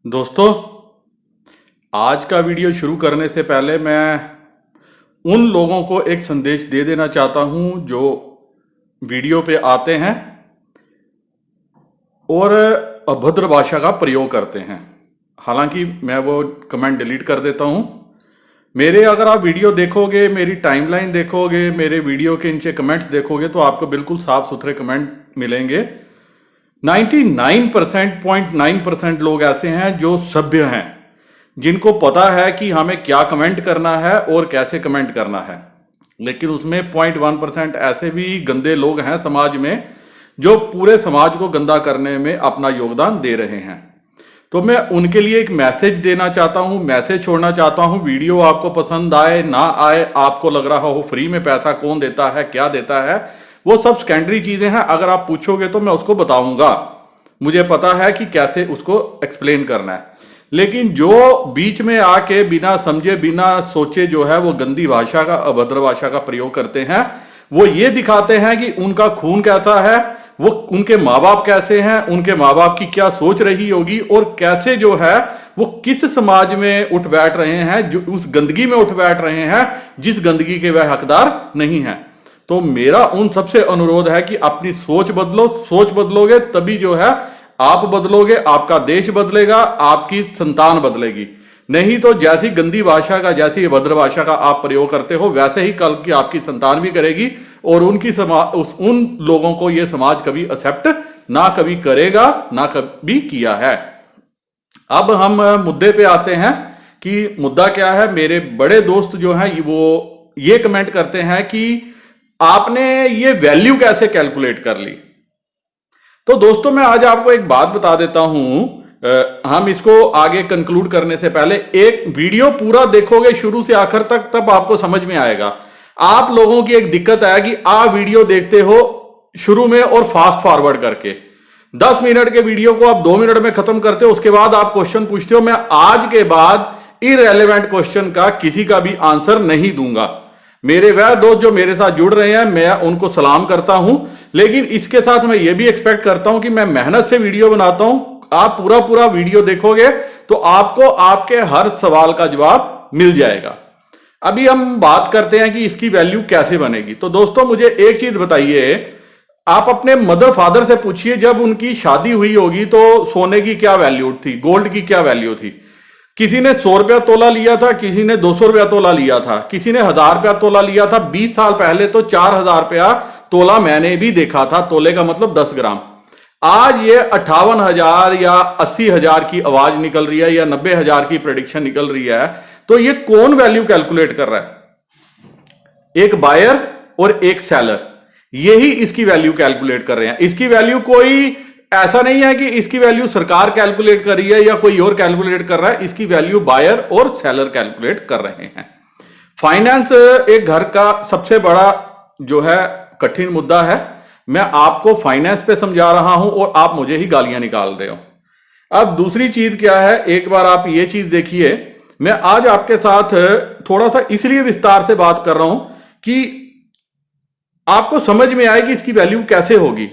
दोस्तों, आज का वीडियो शुरू करने से पहले मैं उन लोगों को एक संदेश दे देना चाहता हूं जो वीडियो पे आते हैं और अभद्र भाषा का प्रयोग करते हैं। हालांकि मैं वो कमेंट डिलीट कर देता हूं। मेरे अगर आप वीडियो देखोगे, मेरी टाइमलाइन देखोगे, मेरे वीडियो के नीचे कमेंट्स देखोगे तो आपको बिल्कुल साफ सुथरे कमेंट मिलेंगे। 99.9% लोग ऐसे हैं जो सभ्य हैं, जिनको पता है कि हमें क्या कमेंट करना है और कैसे कमेंट करना है। लेकिन उसमें 0.1% ऐसे भी गंदे लोग हैं समाज में जो पूरे समाज को गंदा करने में अपना योगदान दे रहे हैं। तो मैं उनके लिए एक मैसेज देना चाहता हूं, मैसेज छोड़ना चाहता हूं। वीडियो आपको पसंद आए ना आए, आपको लग रहा हो फ्री में पैसा कौन देता है, क्या देता है, वो सब सेकेंडरी चीजें हैं। अगर आप पूछोगे तो मैं उसको बताऊंगा, मुझे पता है कि कैसे उसको एक्सप्लेन करना है। लेकिन जो बीच में आके बिना समझे बिना सोचे जो है वो गंदी भाषा का, अभद्र भाषा का प्रयोग करते हैं, वो ये दिखाते हैं कि उनका खून कैसा है, वो उनके माँ बाप कैसे हैं, उनके माँ बाप की क्या सोच रही होगी और कैसे जो है वो किस समाज में उठ बैठ रहे हैं, जो उस गंदगी में उठ बैठ रहे हैं जिस गंदगी के वह हकदार नहीं है। तो मेरा उन सबसे अनुरोध है कि अपनी सोच बदलो। सोच बदलोगे तभी जो है आप बदलोगे, आपका देश बदलेगा, आपकी संतान बदलेगी। नहीं तो जैसी गंदी भाषा का, जैसी अभद्र भाषा का आप प्रयोग करते हो, वैसे ही कल की आपकी संतान भी करेगी और उन लोगों को यह समाज कभी एक्सेप्ट ना कभी करेगा, ना कभी किया है। अब हम मुद्दे पे आते हैं कि मुद्दा क्या है। मेरे बड़े दोस्त जो हैं वो ये कमेंट करते हैं कि आपने ये वैल्यू कैसे कैलकुलेट कर ली। तो दोस्तों, मैं आज आपको एक बात बता देता हूं। हम इसको आगे कंक्लूड करने से पहले एक वीडियो पूरा देखोगे शुरू से आखिर तक, तब आपको समझ में आएगा। आप लोगों की एक दिक्कत है कि आप वीडियो देखते हो शुरू में और फास्ट फॉरवर्ड करके 10 मिनट के वीडियो को आप 2 मिनट में खत्म करते हो, उसके बाद आप क्वेश्चन पूछते हो। मैं आज के बाद इररेलेवेंट क्वेश्चन का किसी का भी आंसर नहीं दूंगा। मेरे वह दोस्त जो मेरे साथ जुड़ रहे हैं, मैं उनको सलाम करता हूं, लेकिन इसके साथ मैं ये भी एक्सपेक्ट करता हूं कि मैं मेहनत से वीडियो बनाता हूं। आप पूरा पूरा वीडियो देखोगे तो आपको आपके हर सवाल का जवाब मिल जाएगा। अभी हम बात करते हैं कि इसकी वैल्यू कैसे बनेगी। तो दोस्तों, मुझे एक चीज बताइए, आप अपने मदर फादर से पूछिए, जब उनकी शादी हुई होगी तो सोने की क्या वैल्यू थी, गोल्ड की क्या वैल्यू थी। किसी ने 100 रुपया तोला लिया था, किसी ने 200 रुपया तोला लिया था, किसी ने 1000 रुपया तोला लिया था। 20 साल पहले तो 4000 रुपया तोला मैंने भी देखा था। तोले का मतलब 10 ग्राम। आज ये 58,000 या 80,000 की आवाज निकल रही है या 90,000 की प्रेडिक्शन निकल रही है। तो ये कौन वैल्यू कैलकुलेट कर रहा है? एक बायर और एक सेलर, यही इसकी वैल्यू कैलकुलेट कर रहे हैं। इसकी वैल्यू कोई ऐसा नहीं है कि इसकी वैल्यू सरकार कैलकुलेट कर रही है या कोई और कैलकुलेट कर रहा है। इसकी वैल्यू बायर और सेलर कैलकुलेट कर रहे हैं। फाइनेंस एक घर का सबसे बड़ा जो है कठिन मुद्दा है। मैं आपको फाइनेंस पे समझा रहा हूं और आप मुझे ही गालियां निकाल रहे हो। अब दूसरी चीज क्या है, एक बार आप ये चीज देखिए। मैं आज आपके साथ थोड़ा सा इसलिए विस्तार से बात कर रहा हूं कि आपको समझ में आए कि इसकी वैल्यू कैसे होगी।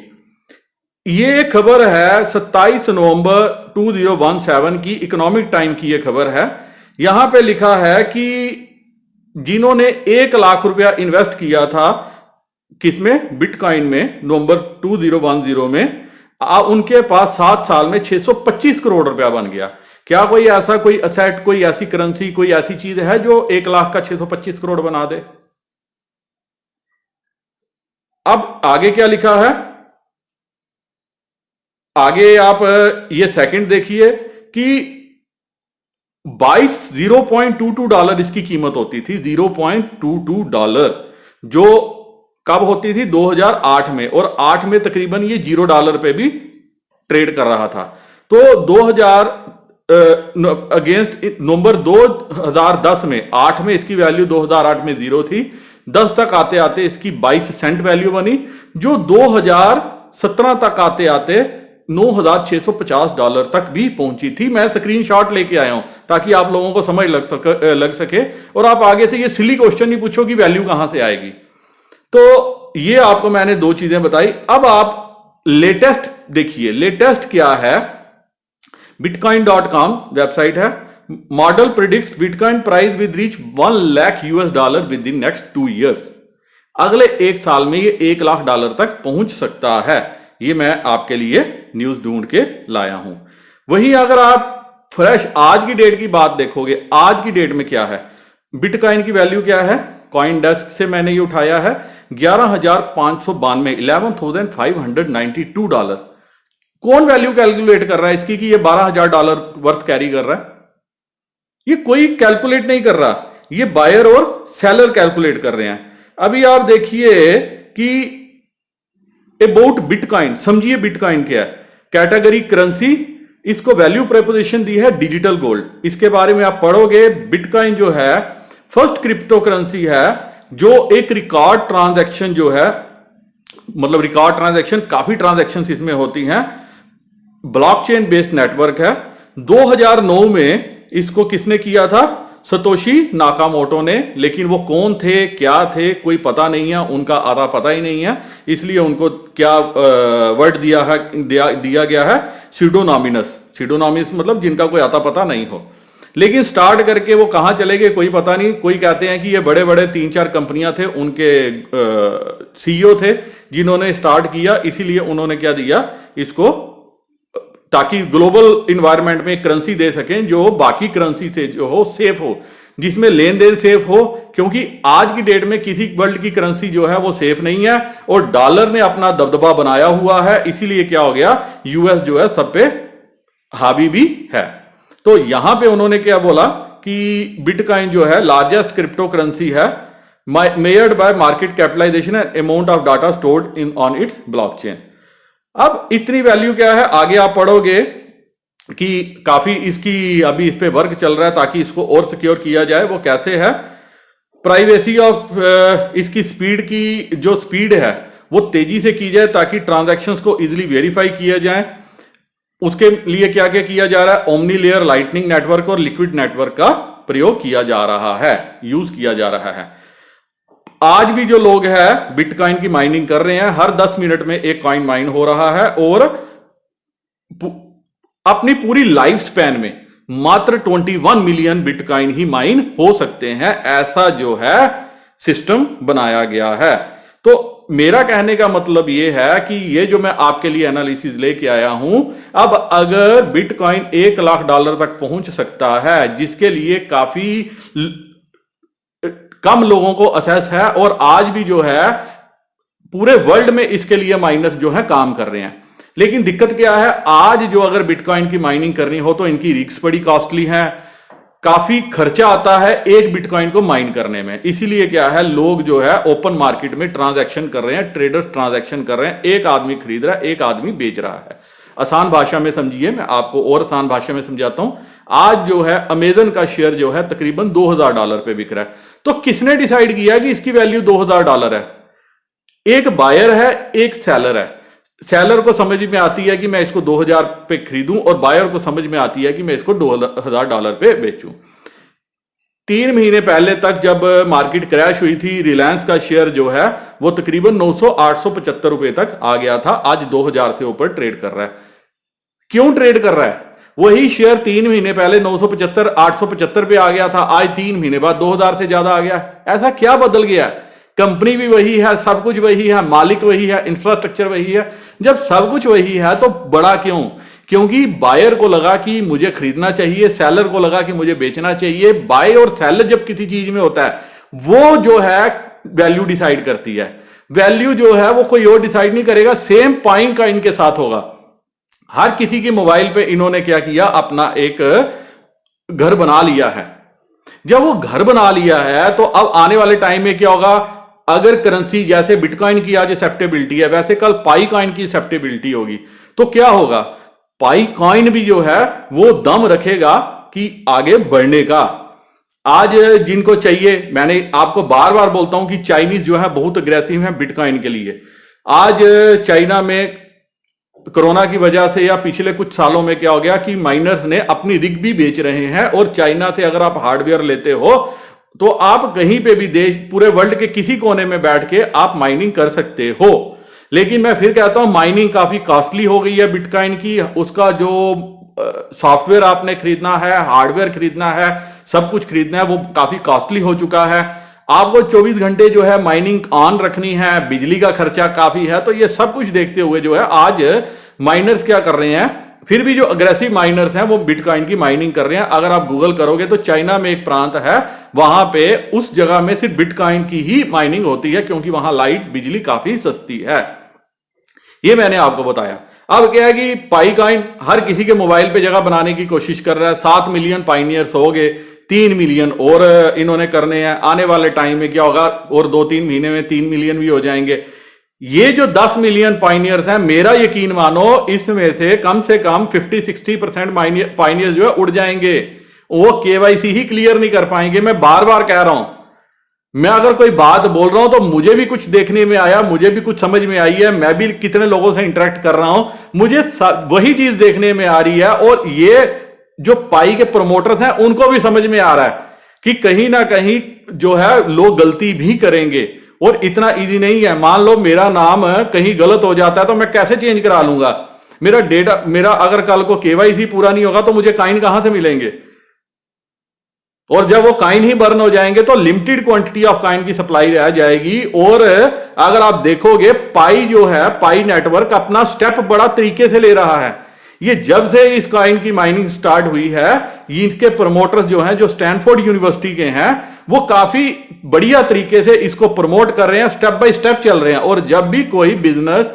ये खबर है 27 नवंबर 2017 की, इकोनॉमिक टाइम की ये खबर है। यहां पे लिखा है कि जिन्होंने 1 लाख रुपया इन्वेस्ट किया था किसमें, बिटकॉइन में, नवंबर 2010 में, उनके पास 7 साल में 625 करोड़ रुपया बन गया। क्या कोई ऐसा कोई असेट, कोई ऐसी करेंसी, कोई ऐसी चीज है जो 1 लाख का 625 करोड़ बना दे? अब आगे क्या लिखा है, आगे आप ये सेकंड देखिए कि 0.22 डॉलर इसकी कीमत होती थी। 0.22 डॉलर, जो कब होती थी? 2008 में। और 8 में तकरीबन ये $0 पे भी ट्रेड कर रहा था। तो 2000 अगेंस्ट नवंबर 2010 में, 8 में इसकी वैल्यू 2008 में 0 थी। 10 तक आते आते इसकी 22 सेंट वैल्यू बनी, जो 2017 तक आते आते $9,650 तक भी पहुंची थी। मैं स्क्रीनशॉट लेके आया हूं ताकि आप लोगों को समझ लग सके और आप आगे से ये सिली क्वेश्चन नहीं पूछो कि वैल्यू कहां से आएगी। तो ये आपको मैंने 2 चीजें बताई। अब आप लेटेस्ट देखिए, लेटेस्ट क्या है। bitcoin.com वेबसाइट है। Model predicts bitcoin price with reach $1 lakh with in next 2 years। अगले 1 साल में ये $1 लाख तक पहुंच सकता है। ये मैं आपके लिए न्यूज ढूंढ के लाया हूं। वहीं अगर आप फ्रेश आज की डेट की बात देखोगे, आज की डेट में क्या है, बिटकॉइन की वैल्यू क्या है, कॉइन डेस्क से मैंने ये उठाया है, $11,592 $11,592। कौन वैल्यू कैलकुलेट कर रहा है इसकी कि ये $12,000 वर्थ कैरी कर रहा है? ये कोई कैलकुलेट नहीं कर रहा, ये बायर और सेलर कैलकुलेट कर रहे हैं। अभी आप देखिए कि अबाउट बिटकॉइन, समझिए बिटकॉइन क्या है, कैटेगरी करेंसी, इसको वैल्यू प्रेपोजिशन दी है डिजिटल गोल्ड। इसके बारे में आप पढ़ोगे, बिटकॉइन जो है फर्स्ट क्रिप्टो करेंसी है जो एक रिकॉर्ड ट्रांजैक्शन जो है, मतलब रिकॉर्ड ट्रांजैक्शन, काफी ट्रांजैक्शन इसमें होती हैं, ब्लॉकचेन बेस्ड नेटवर्क है। 2009 में इसको किसने किया था? सतोशी नाकामोटो ने। लेकिन वो कौन थे, क्या थे, कोई पता नहीं है, उनका आधा पता ही नहीं है, इसलिए उनको क्या वर्ड दिया गया है, सीडोनॉमिनस। सीडोनॉमिनस मतलब जिनका कोई आता पता नहीं हो। लेकिन स्टार्ट करके वो कहां चले गए कोई पता नहीं। कोई कहते हैं कि ये बड़े बड़े 3-4 कंपनियां थे, उनके सीईओ थे जिन्होंने स्टार्ट किया, इसीलिए उन्होंने क्या दिया इसको, ताकि ग्लोबल इन्वायरमेंट में करेंसी दे सकें जो बाकी करेंसी से जो हो सेफ हो, जिसमें लेन देन सेफ हो। क्योंकि आज की डेट में किसी वर्ल्ड की करेंसी जो है वो सेफ नहीं है, और डॉलर ने अपना दबदबा बनाया हुआ है, इसीलिए क्या हो गया, यूएस जो है सब पे हावी भी है। तो यहां पे उन्होंने क्या बोला कि बिटकॉइन जो है लार्जेस्ट क्रिप्टो करेंसी है, measured by market capitalization and amount of data stored in on its blockchain. अब इतनी वैल्यू क्या है, आगे आप पढ़ोगे कि काफी इसकी अभी इस पे वर्क चल रहा है ताकि इसको और सिक्योर किया जाए। वो कैसे है, प्राइवेसी ऑफ इसकी स्पीड की जो स्पीड है वो तेजी से की जाए ताकि ट्रांजैक्शंस को इजीली वेरीफाई किया जाए। उसके लिए क्या क्या किया जा रहा है, ओमनी लेयर, लाइटनिंग नेटवर्क और लिक्विड नेटवर्क का प्रयोग किया जा रहा है, यूज किया जा रहा है। आज भी जो लोग हैं बिटकॉइन की माइनिंग कर रहे हैं, हर 10 मिनट में एक कॉइन माइन हो रहा है, और अपनी पूरी लाइफ स्पैन में मात्र 21 मिलियन बिटकॉइन ही माइन हो सकते हैं, ऐसा जो है सिस्टम बनाया गया है। तो मेरा कहने का मतलब यह है कि ये जो मैं आपके लिए एनालिसिस लेके आया हूं, अब अगर बिटकॉइन $1 लाख तक पहुंच सकता है, जिसके लिए काफी कम लोगों को असेस है, और आज भी जो है पूरे वर्ल्ड में इसके लिए माइनर्स जो है काम कर रहे हैं। लेकिन दिक्कत क्या है, आज जो अगर बिटकॉइन की माइनिंग करनी हो तो इनकी रिस्क बड़ी कॉस्टली है, काफी खर्चा आता है एक बिटकॉइन को माइन करने में। इसीलिए क्या है, लोग जो है ओपन मार्केट में ट्रांजैक्शन कर रहे हैं, ट्रेडर्स ट्रांजैक्शन कर रहे हैं, एक आदमी खरीद रहा है, एक आदमी बेच रहा है। आसान भाषा में समझिए, मैं आपको और आसान भाषा में समझाता हूं। आज जो है अमेजन का शेयर जो है तकरीबन $2,000 पे बिक रहा है। तो किसने डिसाइड किया कि इसकी वैल्यू $2,000 है? एक बायर है, एक सेलर है। सेलर को समझ में आती है कि मैं इसको 2,000 पे खरीदूं, और बायर को समझ में आती है कि मैं इसको $2,000 पे बेचूं। 3 महीने पहले तक जब मार्केट क्रैश हुई थी, रिलायंस का शेयर जो है वो तकरीबन 900-875 रुपए तक आ गया था, आज 2,000 से ऊपर ट्रेड कर रहा है। क्यों ट्रेड कर रहा है? वही शेयर 3 महीने पहले 975-875 पे आ गया था, आज 3 महीने बाद 2,000 से ज्यादा आ गया। ऐसा क्या बदल गया? कंपनी भी वही है, सब कुछ वही है, मालिक वही है, इंफ्रास्ट्रक्चर वही है। जब सब कुछ वही है तो बड़ा क्यों? क्योंकि बायर को लगा कि मुझे खरीदना चाहिए, सेलर को लगा कि मुझे बेचना चाहिए। बाय और सेलर जब किसी चीज में होता है, वो जो है वैल्यू डिसाइड करती है। वैल्यू जो है वो कोई और डिसाइड नहीं करेगा। सेम पॉइंट का इनके साथ होगा। हर किसी के मोबाइल पे इन्होंने क्या किया, अपना एक घर बना लिया है। जब वो घर बना लिया है तो अब आने वाले टाइम में क्या होगा, अगर करेंसी जैसे बिटकॉइन की आज एक्सेप्टेबिलिटी है, वैसे कल पाई कॉइन की एक्सेप्टेबिलिटी होगी, तो क्या होगा, पाई कॉइन भी जो है वो दम रखेगा कि आगे बढ़ने का। आज जिनको चाहिए, मैंने आपको बार बार बोलता हूं कि चाइनीज जो है बहुत अग्रेसिव है बिटकॉइन के लिए। आज चाइना में कोरोना की वजह से या पिछले कुछ सालों में क्या हो गया कि माइनर्स ने अपनी रिग भी बेच रहे हैं, और चाइना से अगर आप हार्डवेयर लेते हो तो आप कहीं पे भी देश, पूरे वर्ल्ड के किसी कोने में बैठ के आप माइनिंग कर सकते हो। लेकिन मैं फिर कहता हूं माइनिंग काफी कॉस्टली हो गई है बिटकॉइन की। उसका जो सॉफ्टवेयर आपने खरीदना है, हार्डवेयर खरीदना है, सब कुछ खरीदना है, वो काफी कॉस्टली हो चुका है। आपको 24 घंटे जो है माइनिंग ऑन रखनी है, बिजली का खर्चा काफी है। तो ये सब कुछ देखते हुए जो है आज माइनर्स क्या कर रहे हैं, फिर भी जो अग्रेसिव माइनर्स हैं वो बिटकॉइन की माइनिंग कर रहे हैं। अगर आप गूगल करोगे तो चाइना में एक प्रांत है, वहां पे उस जगह में सिर्फ बिटकॉइन की ही माइनिंग होती है, क्योंकि वहां लाइट बिजली काफी सस्ती है। ये मैंने आपको बताया। अब क्या है कि पाईकॉइन हर किसी के मोबाइल पे जगह बनाने की कोशिश कर रहा है। 7 मिलियन पाइनियर्स हो गए, 3 मिलियन और इन्होंने करने हैं। आने वाले टाइम में क्या होगा, और 2-3 महीने में 3 मिलियन भी हो जाएंगे। ये जो 10 मिलियन पाइनियर्स हैं, मेरा यकीन मानो इसमें से कम 50-60% पाइनियर्स जो है उड़ जाएंगे। वो केवाईसी ही क्लियर नहीं कर पाएंगे। मैं बार बार कह रहा हूं, मैं अगर कोई बात बोल रहा हूं तो मुझे भी कुछ देखने में आया, मुझे भी कुछ समझ में आई है। मैं भी कितने लोगों से इंटरेक्ट कर रहा हूं, मुझे वही चीज देखने में आ रही है। और ये जो पाई के प्रोमोटर्स हैं उनको भी समझ में आ रहा है कि कहीं ना कहीं जो है लोग गलती भी करेंगे, और इतना इजी नहीं है। मान लो मेरा नाम कहीं गलत हो जाता है तो मैं कैसे चेंज करा लूंगा? मेरा डेटा, मेरा अगर कल को केवाईसी पूरा नहीं होगा तो मुझे कॉइन कहां से मिलेंगे? और जब वो कॉइन ही बर्न हो जाएंगे तो लिमिटेड क्वांटिटी ऑफ कॉइन की सप्लाई रह जाएगी। और अगर आप देखोगे पाई जो है, पाई नेटवर्क अपना स्टेप बड़ा तरीके से ले रहा है। ये जब से इस कॉइन की माइनिंग स्टार्ट हुई है, इसके प्रमोटर्स जो हैं, जो स्टैनफोर्ड यूनिवर्सिटी के हैं, वो काफी बढ़िया तरीके से इसको प्रमोट कर रहे हैं, स्टेप बाय स्टेप चल रहे हैं। और जब भी कोई बिजनेस,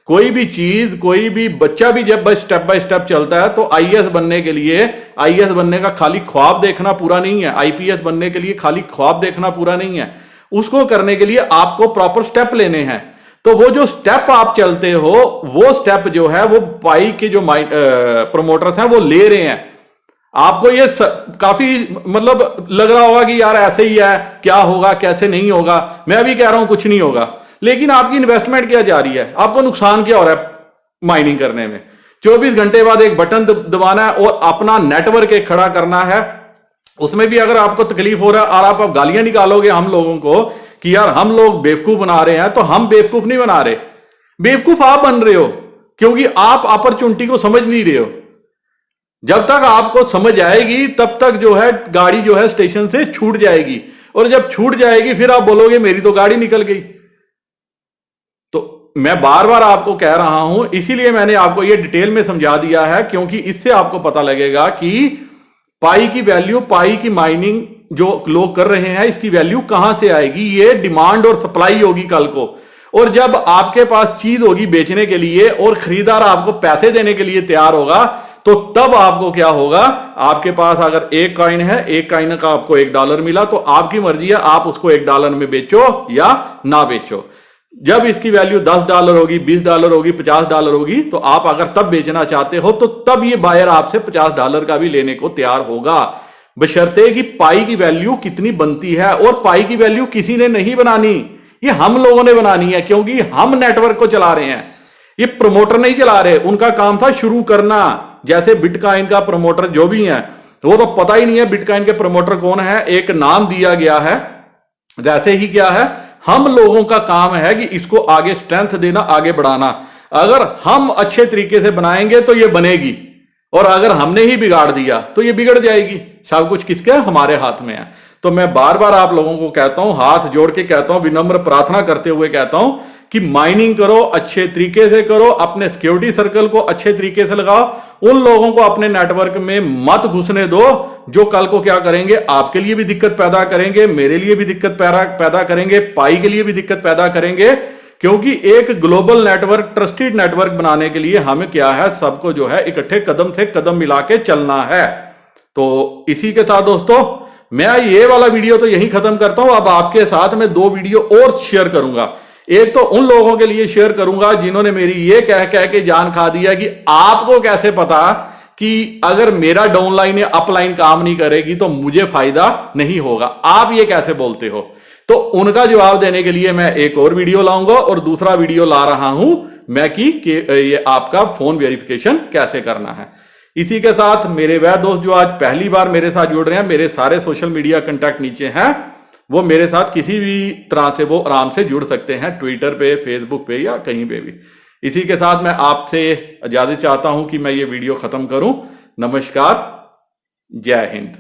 कोई भी चीज, कोई भी बच्चा भी जब स्टेप बाय स्टेप चलता है तो आईएएस बनने के लिए, आईएएस बनने का खाली ख्वाब देखना पूरा नहीं है, आईपीएस बनने के लिए खाली ख्वाब देखना पूरा नहीं है। उसको करने के लिए आपको प्रॉपर स्टेप लेने हैं। तो वो जो स्टेप आप चलते हो, वो स्टेप जो है वो पाई के जो प्रमोटर्स हैं वो ले रहे हैं। आपको ये काफी मतलब लग रहा होगा कि यार ऐसे ही है, क्या होगा कैसे नहीं होगा। मैं भी कह रहा हूं कुछ नहीं होगा, लेकिन आपकी इन्वेस्टमेंट क्या जा रही है, आपको नुकसान क्या हो रहा है माइनिंग करने में? 24 घंटे बाद एक बटन दबाना है और अपना नेटवर्क एक खड़ा करना है। उसमें भी अगर आपको तकलीफ हो रहा है और आप गालियां निकालोगे हम लोगों को कि यार हम लोग बेवकूफ बना रहे हैं, तो हम बेवकूफ नहीं बना रहे, बेवकूफ आप बन रहे हो, क्योंकि आप अपॉर्चुनिटी को समझ नहीं रहे हो। जब तक आपको समझ आएगी तब तक जो है गाड़ी जो है स्टेशन से छूट जाएगी, और जब छूट जाएगी फिर आप बोलोगे मेरी तो गाड़ी निकल गई। तो मैं बार बार आपको कह रहा हूं, इसीलिए मैंने आपको ये डिटेल में समझा दिया है, क्योंकि इससे आपको पता लगेगा कि पाई की वैल्यू, पाई की माइनिंग जो लोग कर रहे हैं, इसकी वैल्यू कहां से आएगी। ये डिमांड और सप्लाई होगी कल को। और जब आपके पास चीज होगी बेचने के लिए और खरीदार आपको पैसे देने के लिए तैयार होगा, तो तब आपको क्या होगा, आपके पास अगर एक कॉइन है, एक कॉइन का आपको $1 मिला, तो आपकी मर्जी है आप उसको $1 में बेचो या ना बेचो। जब इसकी वैल्यू $10 होगी, $20 होगी, $50 होगी, तो आप अगर तब बेचना चाहते हो तो तब ये बायर आपसे $50 का भी लेने को तैयार होगा, बशर्ते कि पाई की वैल्यू कितनी बनती है। और पाई की वैल्यू किसी ने नहीं बनानी, ये हम लोगों ने बनानी है, क्योंकि हम नेटवर्क को चला रहे हैं, ये प्रमोटर नहीं चला रहे। उनका काम था शुरू करना। जैसे बिटकॉइन का प्रमोटर जो भी है, वो तो पता ही नहीं है बिटकॉइन के प्रमोटर कौन है, एक नाम दिया गया है। वैसे ही क्या है, हम लोगों का काम है कि इसको आगे स्ट्रेंथ देना, आगे बढ़ाना। अगर हम अच्छे तरीके से बनाएंगे तो ये बनेगी, और अगर हमने ही बिगाड़ दिया तो ये बिगड़ जाएगी। सब कुछ किसके, हमारे हाथ में है। तो मैं बार बार आप लोगों को कहता हूं, हाथ जोड़ के कहता हूं, विनम्र प्रार्थना करते हुए कहता हूं कि माइनिंग करो, अच्छे तरीके से करो, अपने सिक्योरिटी सर्कल को अच्छे तरीके से लगाओ। उन लोगों को अपने नेटवर्क में मत घुसने दो जो कल को क्या करेंगे, आपके लिए भी दिक्कत पैदा करेंगे, मेरे लिए भी दिक्कत पैदा करेंगे, पाई के लिए भी दिक्कत पैदा करेंगे। क्योंकि एक ग्लोबल नेटवर्क, ट्रस्टेड नेटवर्क बनाने के लिए हमें क्या है, सबको जो है इकट्ठे कदम से कदम मिला के चलना है। तो इसी के साथ दोस्तों मैं ये वाला वीडियो तो यहीं खत्म करता हूं। अब आपके साथ मैं 2 वीडियो और शेयर करूंगा। एक तो उन लोगों के लिए शेयर करूंगा जिन्होंने मेरी ये कह के जान खा दिया कि आपको कैसे पता कि अगर मेरा डाउनलाइन या अपलाइन काम नहीं करेगी तो मुझे फायदा नहीं होगा, आप ये कैसे बोलते हो। तो उनका जवाब देने के लिए मैं एक और वीडियो लाऊंगा, और दूसरा वीडियो ला रहा हूं मैं कि ये आपका फोन वेरिफिकेशन कैसे करना है। इसी के साथ मेरे वह दोस्त जो आज पहली बार मेरे साथ जुड़ रहे हैं, मेरे सारे सोशल मीडिया कांटेक्ट नीचे हैं, वो मेरे साथ किसी भी तरह से वो आराम से जुड़ सकते हैं, ट्विटर पे, फेसबुक पे या कहीं पे भी। इसी के साथ मैं आपसे इजाजत चाहता हूं कि मैं ये वीडियो खत्म करूं। नमस्कार, जय हिंद।